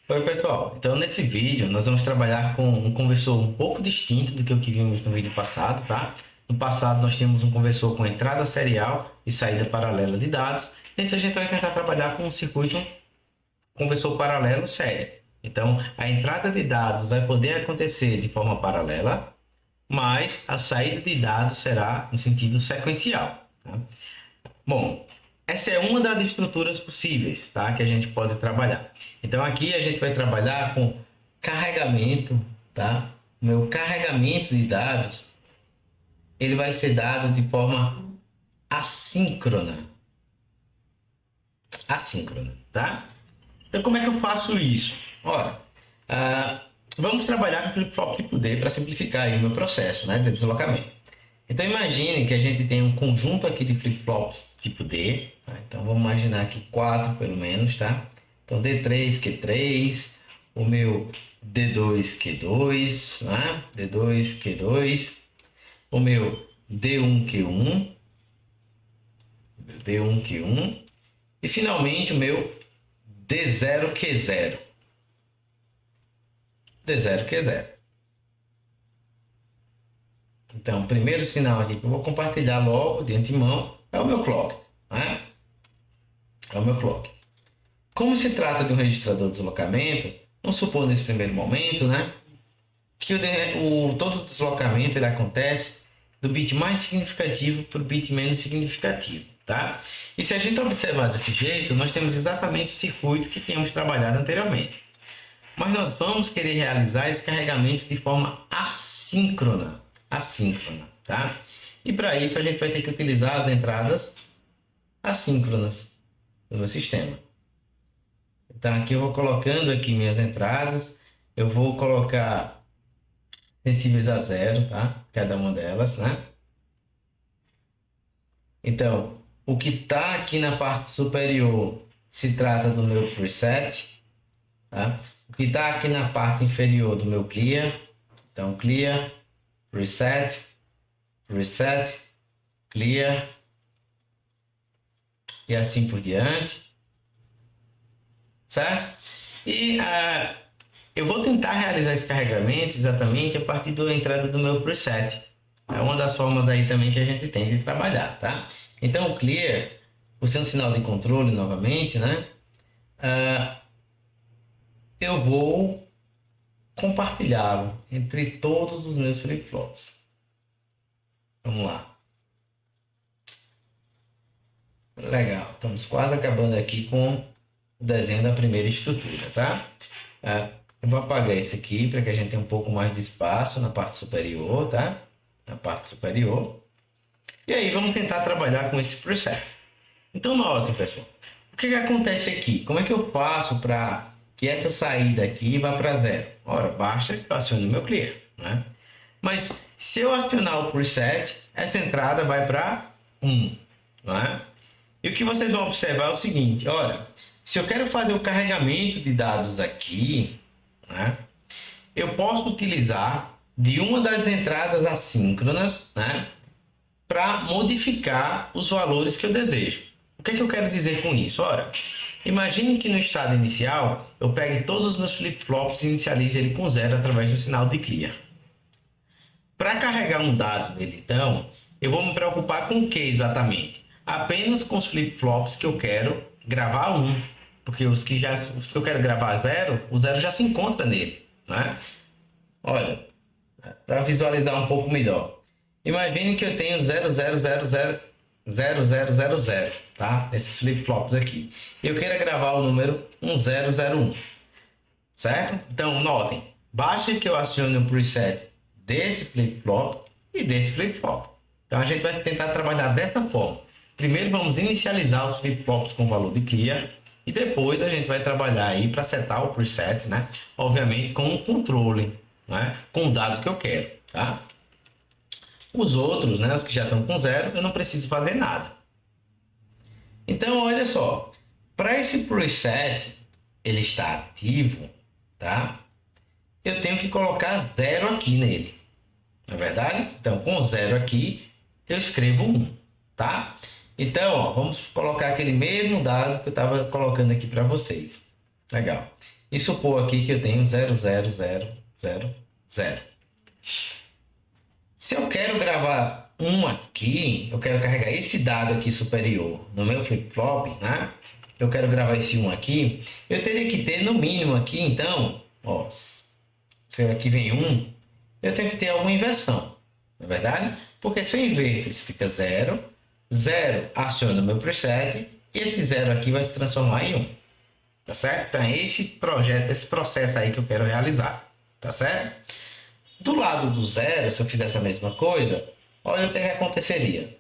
Oi, pessoal. Então, nesse vídeo, nós vamos trabalhar com um conversor um pouco distinto do que o que vimos no vídeo passado, tá? No passado, nós temos um conversor com entrada serial e saída paralela de dados. Nesse, a gente vai tentar trabalhar com um circuito conversor paralelo série. Então, a entrada de dados vai poder acontecer de forma paralela, mas a saída de dados será no sentido sequencial, tá? Bom, essa é uma das estruturas possíveis, tá? Que a gente pode trabalhar. Então aqui a gente vai trabalhar com carregamento, tá? O meu carregamento de dados, ele vai ser dado de forma assíncrona. Assíncrona, tá? Então como é que eu faço isso? Ora, vamos trabalhar com flip-flop tipo D para simplificar aí o meu processo, né, de deslocamento. Então imagine que a gente tem um conjunto aqui de flip-flops tipo D, tá? Então vamos imaginar aqui 4 pelo menos, tá? Então D3, Q3, o meu D2, Q2, né? D2, Q2, o meu D1, Q1, D1, Q1 e finalmente o meu D0, Q0, D0, Q0. Então, o primeiro sinal aqui que eu vou compartilhar logo de antemão é o meu clock, né? É o meu clock. Como se trata de um registrador de deslocamento, vamos supor nesse primeiro momento, né, que todo o deslocamento ele acontece do bit mais significativo para o bit menos significativo, tá? E se a gente observar desse jeito, nós temos exatamente o circuito que tínhamos trabalhado anteriormente. Mas nós vamos querer realizar esse carregamento de forma assíncrona, tá? E para isso a gente vai ter que utilizar as entradas assíncronas do meu sistema. Então aqui eu vou colocando aqui minhas entradas, eu vou colocar sensíveis a zero, tá? Cada uma delas, né? Então, o que está aqui na parte superior se trata do meu preset, tá? O que está aqui na parte inferior do meu clear, então clear, preset, preset, clear e assim por diante, certo? E eu vou tentar realizar esse carregamento exatamente a partir da entrada do meu preset. É uma das formas aí também que a gente tem de trabalhar, tá? Então o clear, por ser um sinal de controle novamente, né? Eu vou compartilhá-lo entre todos os meus flip-flops. Vamos lá. Legal, estamos quase acabando aqui com o desenho da primeira estrutura, tá? Eu vou apagar esse aqui para que a gente tenha um pouco mais de espaço na parte superior, tá? Na parte superior. E aí vamos tentar trabalhar com esse preset. Então notem, pessoal, o que acontece aqui? Como é que eu faço para que essa saída aqui vá para zero? Ora, basta que eu acione o meu clear, né? Mas se eu acionar o preset, essa entrada vai para 1, não é? E o que vocês vão observar é o seguinte, olha, se eu quero fazer o carregamento de dados aqui, né, eu posso utilizar de uma das entradas assíncronas, né, para modificar os valores que eu desejo. O que é que eu quero dizer com isso? Ora, imagine que no estado inicial eu pegue todos os meus flip-flops e inicialize ele com zero através do sinal de clear. Para carregar um dado nele, então, eu vou me preocupar com o que exatamente? Apenas com os flip-flops que eu quero gravar um, porque os que eu quero gravar zero, o zero já se encontra nele, né? Olha, para visualizar um pouco melhor. Imagine que eu tenho 00000000, tá? Esses flip-flops aqui. Eu quero gravar o número 1001, certo? Então, notem, basta que eu acione o preset desse flip-flop e desse flip-flop. Então, a gente vai tentar trabalhar dessa forma. Primeiro, vamos inicializar os flip-flops com o valor de clear e depois a gente vai trabalhar aí para setar o preset, né? Obviamente com o controle, né? Com o dado que eu quero, tá? Os outros, né? Os que já estão com zero, eu não preciso fazer nada. Então, olha só, para esse preset ele estar ativo, tá? Eu tenho que colocar zero aqui nele, não é verdade? Então, com zero aqui, eu escrevo 1, tá? Então, ó, vamos colocar aquele mesmo dado que eu estava colocando aqui para vocês. Legal. E supor aqui que eu tenho 0,0000. Se eu quero gravar um aqui, eu quero carregar esse dado aqui superior no meu flip-flop, né? Eu quero gravar esse 1 aqui, eu teria que ter no mínimo aqui, então, ó, se aqui vem 1, eu tenho que ter alguma inversão, não é verdade? Porque se eu inverto, isso fica 0, 0 aciona o meu preset, e esse 0 aqui vai se transformar em 1, tá certo? Então é esse projeto, esse processo aí que eu quero realizar, tá certo? Do lado do 0, se eu fizesse a mesma coisa, olha o que aconteceria.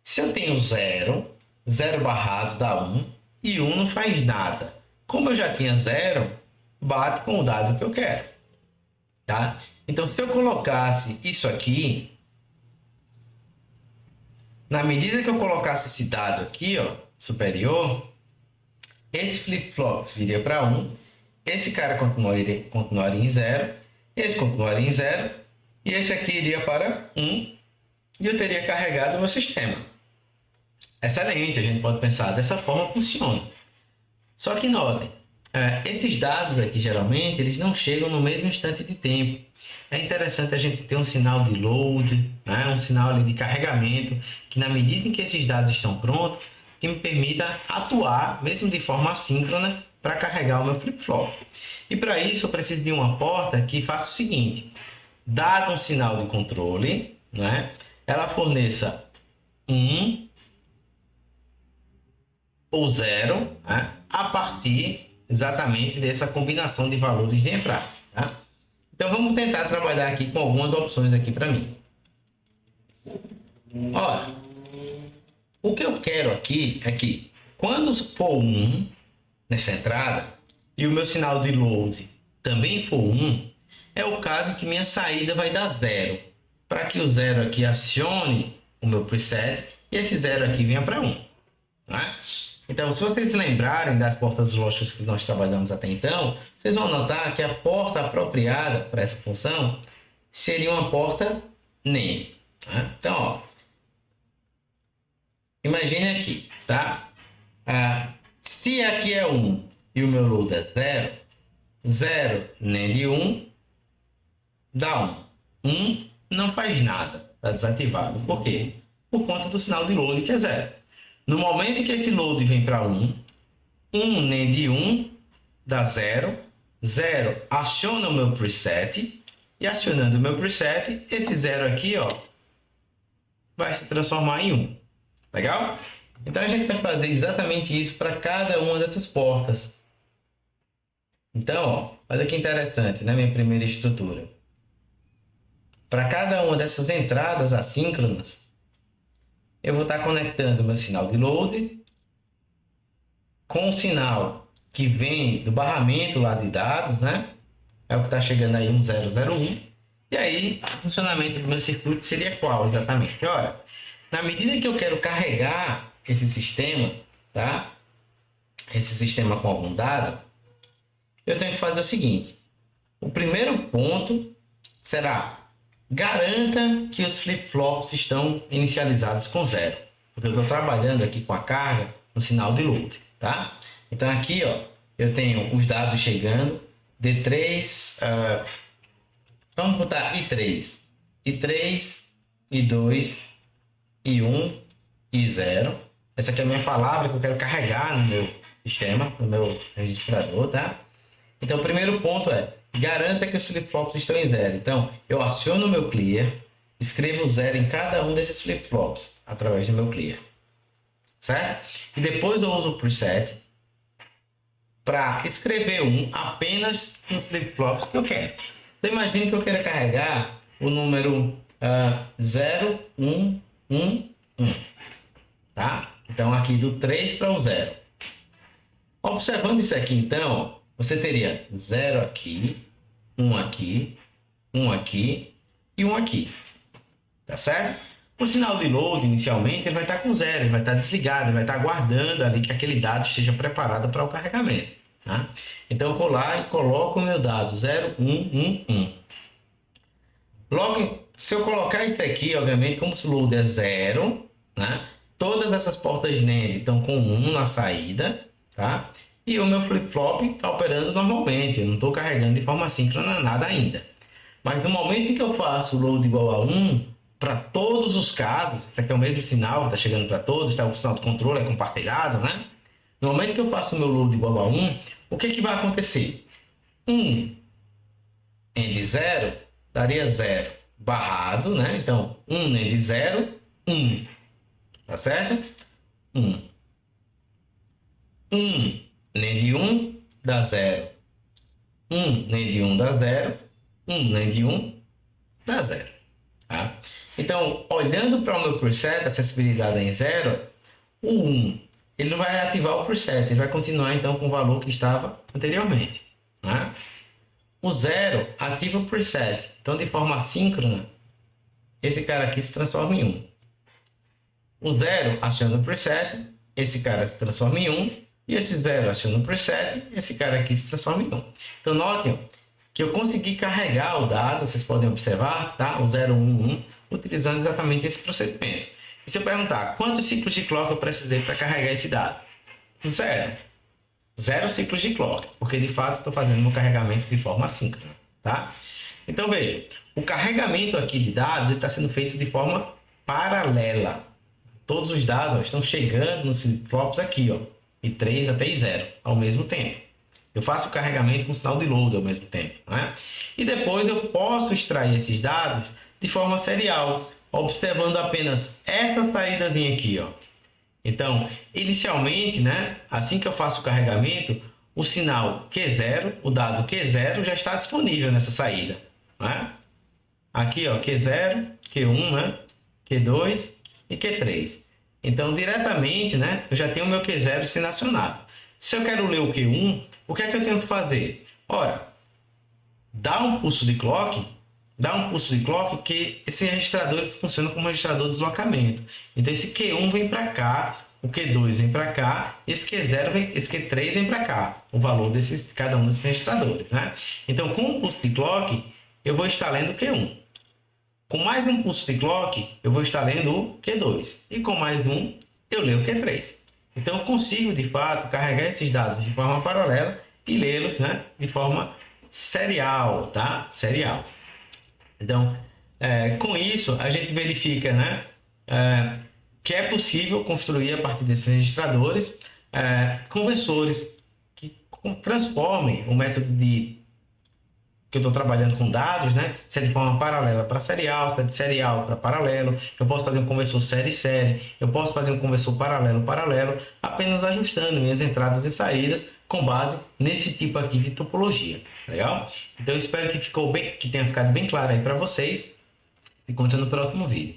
Se eu tenho 0, 0 barrado dá 1, e 1 não faz nada. Como eu já tinha 0, bate com o dado que eu quero. Tá? Então, se eu colocasse isso aqui, na medida que eu colocasse esse dado aqui, ó, superior, esse flip-flop viria para 1, esse cara continuaria em 0, esse continuaria em 0, e esse aqui iria para 1, e eu teria carregado o meu sistema. Excelente, a gente pode pensar dessa forma, funciona. Só que notem, esses dados aqui, geralmente, eles não chegam no mesmo instante de tempo. É interessante a gente ter um sinal de load, né? Um sinal ali de carregamento, que na medida em que esses dados estão prontos, que me permita atuar, mesmo de forma assíncrona, para carregar o meu flip-flop. E para isso eu preciso de uma porta que faça o seguinte: dado um sinal de controle, né? Ela forneça 1 ou 0, né? A partir exatamente dessa combinação de valores de entrada. Tá? Então vamos tentar trabalhar aqui com algumas opções aqui para mim. Olha, o que eu quero aqui é que quando for 1 nessa entrada e o meu sinal de load também for 1, é o caso em que minha saída vai dar 0. Para que o 0 aqui acione o meu preset e esse 0 aqui venha para 1. Né? Então, se vocês se lembrarem das portas lógicas que nós trabalhamos até então, vocês vão notar que a porta apropriada para essa função seria uma porta NAND. Tá? Então, ó, imagine aqui, tá? Se aqui é 1 e o meu load é 0, 0 NAND 1 dá 1. 1 não faz nada, está desativado. Por quê? Por conta do sinal de load que é 0. No momento em que esse load vem para 1, 1 NAND 1 dá 0, 0 aciona o meu preset, e acionando o meu preset, esse 0 aqui, ó, vai se transformar em 1. Legal? Então a gente vai fazer exatamente isso para cada uma dessas portas. Então, ó, olha que interessante, né? Minha primeira estrutura. Para cada uma dessas entradas assíncronas, eu vou estar conectando o meu sinal de load com o sinal que vem do barramento lá de dados, né? É o que está chegando aí, 1001. E aí, o funcionamento do meu circuito seria qual exatamente? Ora, na medida que eu quero carregar esse sistema, tá? Esse sistema com algum dado, eu tenho que fazer o seguinte. O primeiro ponto será: garanta que os flip-flops estão inicializados com 0. Porque eu estou trabalhando aqui com a carga no sinal de load, tá? Então aqui, ó, eu tenho os dados chegando, D3, vamos botar I3, I3, I2, I1, I0. Essa aqui é a minha palavra que eu quero carregar no meu sistema, no meu registrador, tá? Então o primeiro ponto é: garanta que os flip-flops estão em 0. Então, eu aciono o meu clear, escrevo 0 em cada um desses flip-flops através do meu clear. Certo? E depois eu uso o preset para escrever 1 apenas nos flip-flops que eu quero. Então, imagine que eu quero carregar o número 0, 1, 1, 1. Tá? Então, aqui do 3 para o 0. Observando isso aqui, então, você teria 0 aqui, 1 aqui, 1 aqui e 1 aqui. Tá certo? O sinal de load, inicialmente, ele vai estar com 0, ele vai estar desligado, ele vai estar aguardando ali que aquele dado esteja preparado para o carregamento. Tá? Então, eu vou lá e coloco o meu dado 0, 1, 1, 1. Logo, se eu colocar isso aqui, obviamente, como se o load é 0, né? Todas essas portas NAND estão com 1 na saída, tá? e o meu flip-flop está operando normalmente. Eu não estou carregando de forma síncrona nada ainda. Mas no momento em que eu faço load igual a 1, para todos os casos, isso aqui é o mesmo sinal, está chegando para todos, tá? O sinal de controle é compartilhado, né? No momento que eu faço o meu load igual a 1, o que vai acontecer? 1 end 0 daria 0 barrado, né? Então, 1 end 0, 1. Tá certo? 1. 1 end 1 dá 0. 1 end 1 dá 0. 1 end 1 dá 0. Tá? Então, olhando para o meu preset, acessibilidade em 0, o 1 ele não vai ativar o preset, ele vai continuar então com o valor que estava anteriormente. Né? O 0 ativa o preset, então de forma assíncrona, esse cara aqui se transforma em 1. O 0 aciona o preset, esse cara se transforma em 1, e esse 0 aciona o preset, esse cara aqui se transforma em 1. Então notem que eu consegui carregar o dado, vocês podem observar, tá? O 0, 1, 1, utilizando exatamente esse procedimento. E se eu perguntar quantos ciclos de clock eu precisei para carregar esse dado? 0. 0 ciclos de clock, porque de fato estou fazendo meu carregamento de forma assíncrona, tá? Então veja, o carregamento aqui de dados está sendo feito de forma paralela. Todos os dados estão chegando nos flip-flops aqui, ó, de 3 até 0 ao mesmo tempo. Eu faço o carregamento com sinal de load ao mesmo tempo, né? E depois eu posso extrair esses dados de forma serial, observando apenas essa saídazinha aqui, ó. Então, inicialmente, né, assim que eu faço o carregamento, o sinal Q0, o dado Q0 já está disponível nessa saída, né? Aqui, ó, Q0, Q1, né, Q2 e Q3. Então, diretamente, né, eu já tenho o meu Q0 sendo acionado. Se eu quero ler o Q1, o que é que eu tenho que fazer? Ora, dá um pulso de clock, que esse registrador funciona como registrador de deslocamento. Então, esse Q1 vem para cá, o Q2 vem para cá, esse Q3 vem para cá, o valor desses, cada um desses registradores, né? Então, com o pulso de clock, eu vou estar lendo o Q1. Com mais um pulso de clock, eu vou estar lendo o Q2. E com mais um, eu leio o Q3. Então, eu consigo, de fato, carregar esses dados de forma paralela e lê-los, né, de forma serial, tá? Serial. Então, com isso, a gente verifica, né, que é possível construir, a partir desses registradores, conversores que transformem o método que eu estou trabalhando com dados, né? Se é de forma paralela para serial, se é de serial para paralelo, eu posso fazer um conversor série-série, eu posso fazer um conversor paralelo-paralelo, apenas ajustando minhas entradas e saídas com base nesse tipo aqui de topologia, legal? Então, eu espero que tenha ficado bem claro aí para vocês. Se encontra no próximo vídeo.